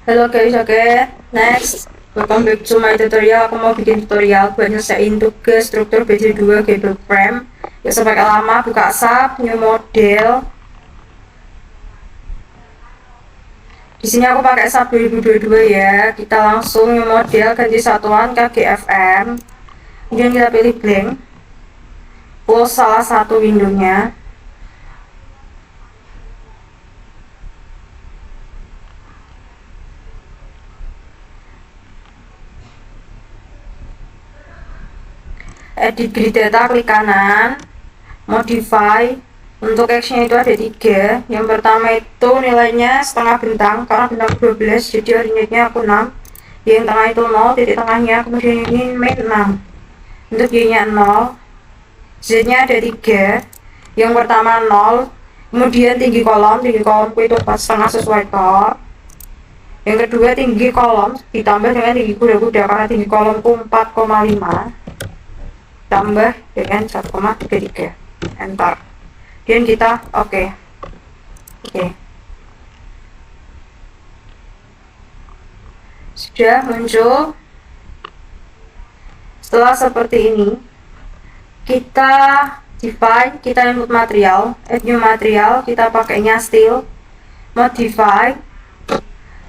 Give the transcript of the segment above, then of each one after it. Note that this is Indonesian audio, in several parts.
Halo guys, oke. Next, welcome back to my tutorial. Aku mau bikin tutorial buat nyelesain tugas struktur BC2 Gable Frame. Ya sampai lama, buka SAP, new model. Di sini aku pakai SAP 2022 ya. Kita langsung new model, ganti satuan KGFM. Kemudian kita pilih blank. Close salah satu windownya. Edit grid data, klik kanan, modify. Untuk X-nya itu ada 3. Yang pertama itu nilainya setengah bintang, karena bintang 12, jadi originate-nya aku 6. Yang tengah itu 0, titik tengahnya, kemudian ini min 6. Untuk Y-nya 0, Z-nya ada 3. Yang pertama 0, kemudian tinggi kolomku itu 4,5 sesuai tor. Yang kedua tinggi kolom ditambah dengan tinggi kuda-kuda, karena tinggi kolomku 4,5 tambah dengan 1,33. Enter. Dan kita oke. Sudah muncul. Setelah seperti ini, kita define, kita input material, add new material, kita pakainya style, modify.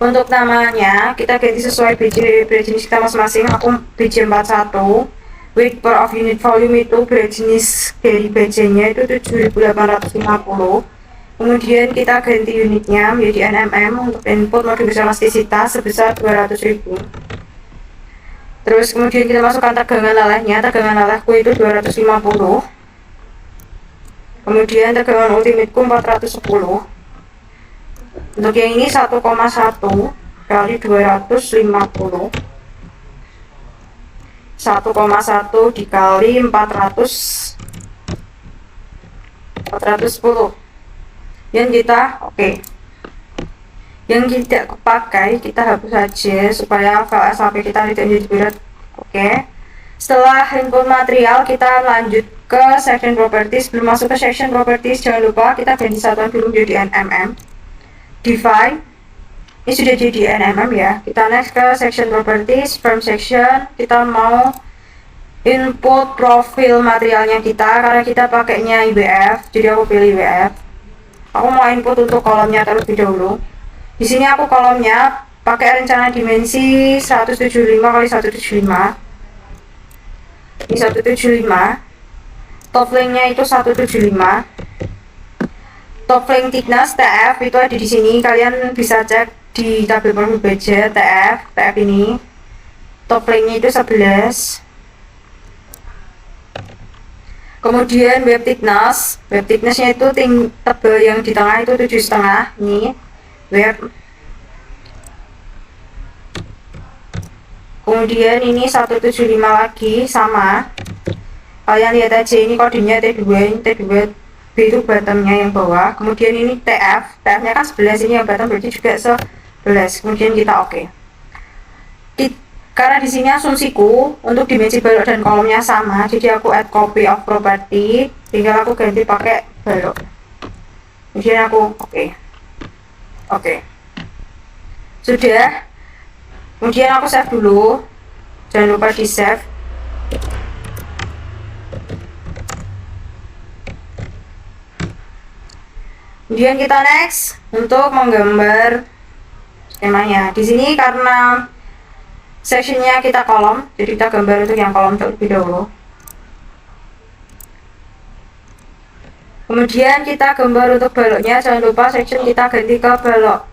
Untuk namanya kita ganti sesuai BJ jenis kita masing-masing. Aku BJ 41. Weight per of unit volume itu jenis dari BJ-nya itu 7850. Kemudian kita ganti unitnya menjadi NMM. Untuk input mode besar elastisitas sebesar 200.000. Terus kemudian kita masukkan tegangan lelehnya. Tegangan lelehku itu 250. Kemudian tegangan ultimateku 410. Untuk yang ini 1,1 kali 250, 1,1 dikali 410. Yang kita yang tidak kepakai kita hapus saja supaya file SAP kita tidak jadi berat. Setelah input material, kita lanjut ke section properties. Belum masuk ke section properties, jangan lupa kita ganti satuan dulu menjadi NMM. Define, ini sudah jadi NMM ya. Kita next ke section properties. From section kita mau input profil materialnya kita, karena kita pakainya IBF, jadi aku pilih IBF. Aku mau input untuk kolomnya terlebih dahulu. Di sini aku kolomnya pakai rencana dimensi 175 kali 175. Ini 175. Top length-nya itu 175. Top length thickness TF itu ada di sini. Kalian bisa cek di tabel profil BJ TF ini. Top length-nya itu 11. Kemudian web thickness-nya itu tebal yang di tengah itu 7,5. Ini web. Kemudian ini 175 lagi sama. Kalian lihat aja, ini kodenya T2, ini T2 B itu bottomnya yang bawah. Kemudian ini TF-nya kan 11, ini yang bottom berarti juga 11. Kemudian kita karena di sini asumsiku untuk dimensi balok dan kolomnya sama, jadi aku add copy of property, tinggal aku ganti pakai balok. Kemudian aku sudah. Kemudian aku save dulu, jangan lupa di save. Kemudian kita next untuk menggambar skemanya. Di sini karena sectionnya kita kolom, jadi kita gambar untuk yang kolom terlebih dahulu. Kemudian kita gambar untuk baloknya, jangan lupa section kita ganti ke balok.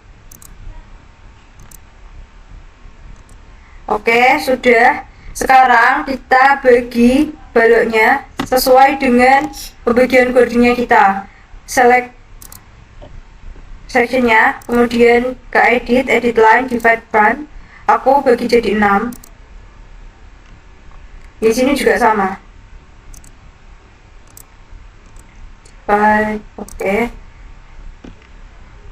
Sudah. Sekarang kita bagi baloknya sesuai dengan pembagian koordinatnya kita. Select sectionnya, kemudian ke edit line, divide front. Aku bagi jadi 6. Di sini juga sama. Baik,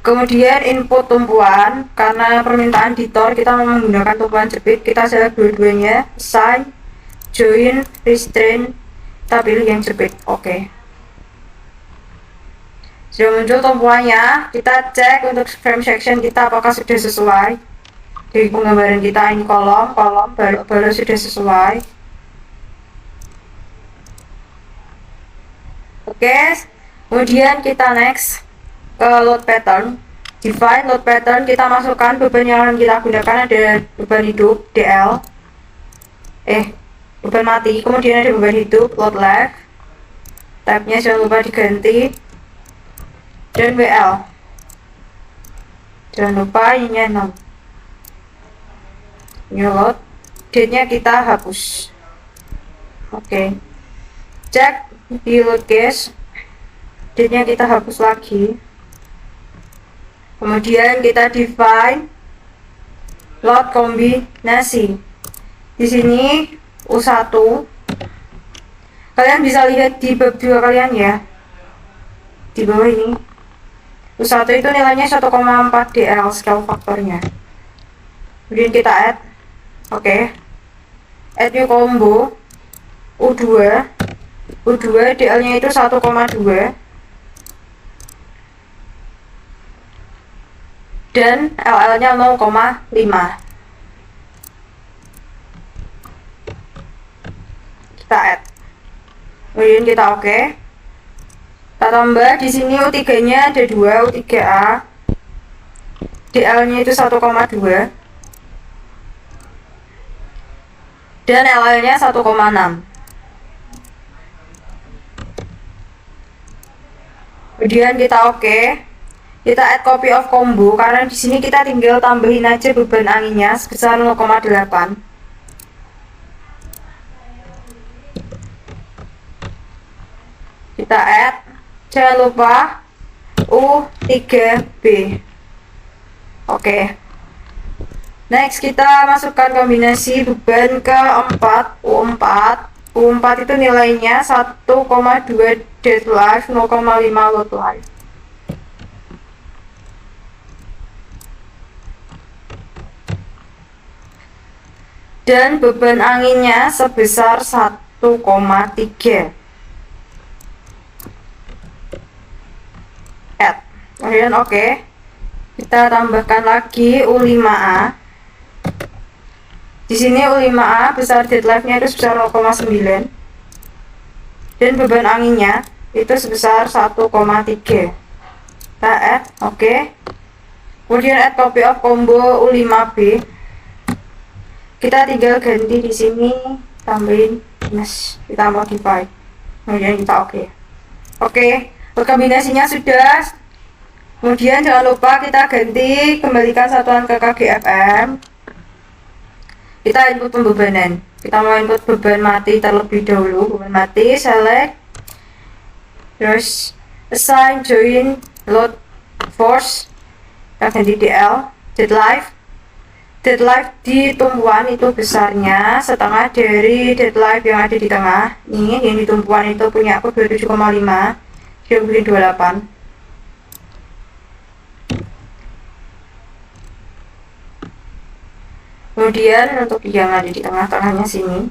Kemudian input tumpuan, karena permintaan editor kita menggunakan tumpuan jepit, kita select dua-duanya, assign, join, restrain, kita pilih yang jepit. Sudah muncul tumpuannya, kita cek untuk frame section kita apakah sudah sesuai. Dari penggambaran kita ini kolom balok sudah sesuai. Oke, kemudian kita next ke load pattern. Define load pattern, kita masukkan beban yang akan kita gunakan, ada beban hidup DL, beban mati, kemudian ada beban hidup load left, tabnya jangan lupa diganti, dan WL jangan lupa ini 6. New load, date nya kita hapus. Oke, cek di load case, date nya kita hapus lagi. Kemudian kita define load kombinasi. Di sini U1. Kalian bisa lihat di bab 2 kalian ya. Di bawah ini. U1 itu nilainya 1,4 DL scale faktornya. Kemudian kita add. Oke. Add new combo U2. U2 DL-nya itu 1,2. Dan LL-nya 0,5. Kita add. Kemudian kita oke. Kita tambah di sini U3-nya ada 2, U3A. DL-nya itu 1,2. Dan LL-nya 1,6. Kemudian kita oke. Kita add copy of combo karena di sini kita tinggal tambahin aja beban anginnya sebesar 0,8. Kita add, jangan lupa U3B. Oke. Next kita masukkan kombinasi beban keempat U4. U4 itu nilainya 1,2 dead life, 0,5 load life. Dan beban anginnya sebesar 1,3. Add. Kemudian oke. Kita tambahkan lagi U5A. Di sini U5A besar dead life-nya itu sebesar 0,9. Dan beban anginnya itu sebesar 1,3. Kita add, oke. Kemudian add copy of combo U5B. Kita tinggal ganti di sini, tambahin minus, kita modify. Kemudian kita oke. Oke, kombinasinya sudah. Kemudian jangan lupa kita ganti, kembalikan satuan ke KGFM. Kita input pembebanan. Kita mau input beban mati terlebih dahulu. Beban mati, select, terus assign join load force. Kita ganti DL, dead life. Dead life di tumpuan itu besarnya setengah dari dead life yang ada di tengah. Ini yang di tumpuan itu punya aku 27,5, dia bikin 28. Kemudian untuk yang ada di tengah-tengahnya sini,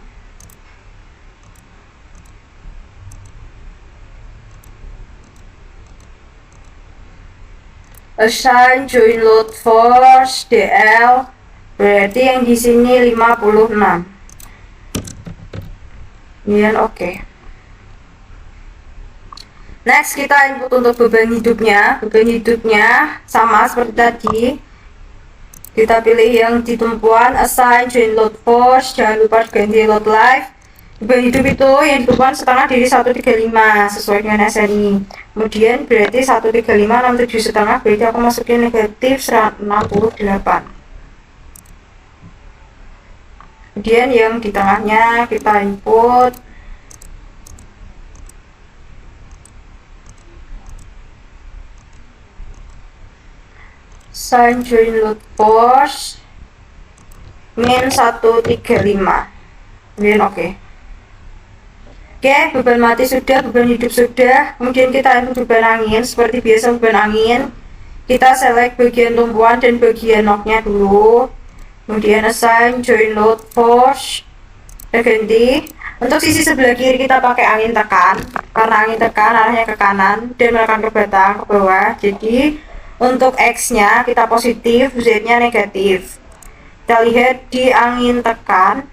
assign join load force DL. Berarti yang di sini 56. Kemudian oke. Next kita input untuk beban hidupnya. Beban hidupnya sama seperti tadi. Kita pilih yang di tumpuan, assign join load force, jangan lupa ganti load life. Beban hidup itu yang di tumpuan setengah dari 135 sesuai dengan SNI. Kemudian berarti 135 67 setengah, berarti aku masukin negatif 68. Kemudian yang di tengahnya kita input assign join load force min 135. Kemudian oke. Oke, beban mati sudah, beban hidup sudah. Kemudian kita input beban angin. Seperti biasa beban angin, kita select bagian tumpuan dan bagian knock-nya dulu. Kemudian assign join load force. Kita ganti. Untuk sisi sebelah kiri kita pakai angin tekan, karena angin tekan arahnya ke kanan dan menekan ke batang ke bawah. Jadi untuk X nya kita positif, Z nya negatif. Kita lihat di angin tekan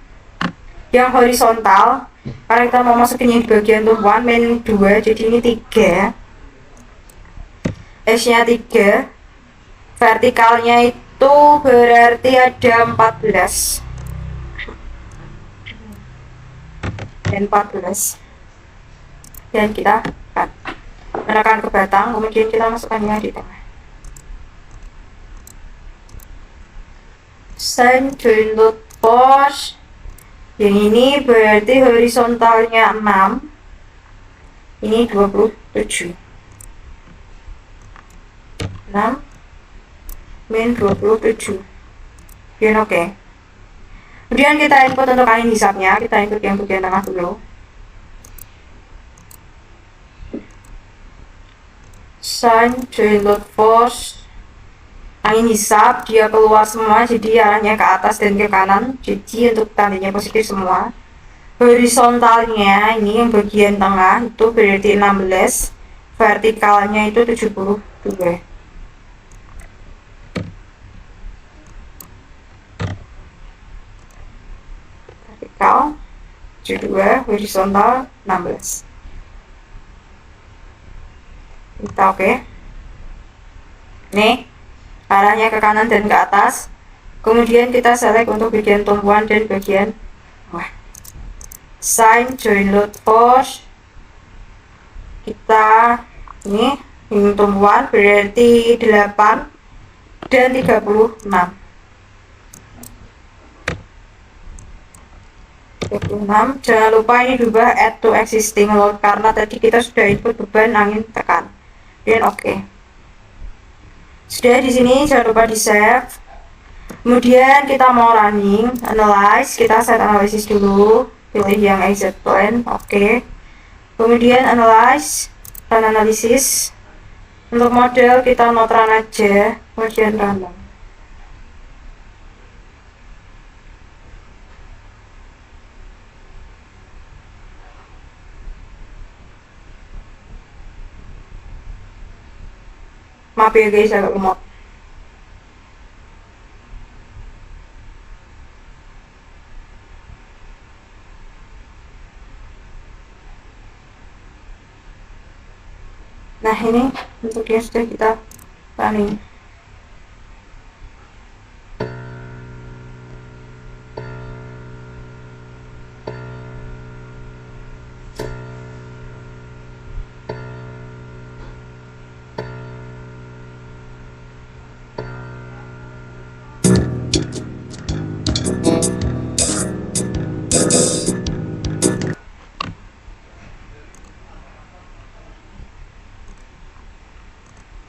yang horizontal, karena kita mau masukin yang di bagian tumpuan min 2, jadi ini 3, S nya 3, vertikalnya itu berarti ada 14 dan 14, dan kita menekan ke batang, kemudian kita masukkannya di tengah. Sin join load force yang ini berarti horizontalnya 6, ini 27, 6 min 27, dan oke. Kemudian kita input untuk angin hisapnya, kita input yang bagian tengah dulu. Sin join load force, angin hisap dia keluar semua, jadi arahnya ke atas dan ke kanan, jadi untuk tandanya positif semua. Horizontalnya ini yang bagian tengah itu berarti 16, vertikalnya itu 72. Vertikal 72, horizontal 16. Kita oke. Nih arahnya ke kanan dan ke atas. Kemudian kita select untuk bagian tumpuan dan bagian bawah. Sin join load force, kita ini tumpuan berarti 8 dan 36. 36. Jangan lupa ini diubah add to existing load karena tadi kita sudah input beban angin tekan. Dan oke. Sudah di sini, jangan lupa di save. Kemudian kita mau running, analyze, kita set analisis dulu, pilih yang exit plan, oke. Kemudian analyze, run analisis. Untuk model kita not run aja, kemudian random. Maaf ya guys, agak lemot. Nah ini untuk yang sudah kita running.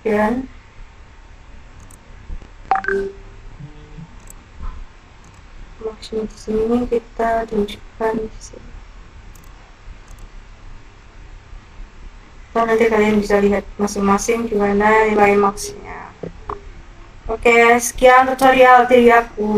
Dan maksudnya di sini kita tunjukkan di sini. Nanti kalian bisa lihat masing-masing gimana nilai maksnya. Oke, sekian tutorial dari aku.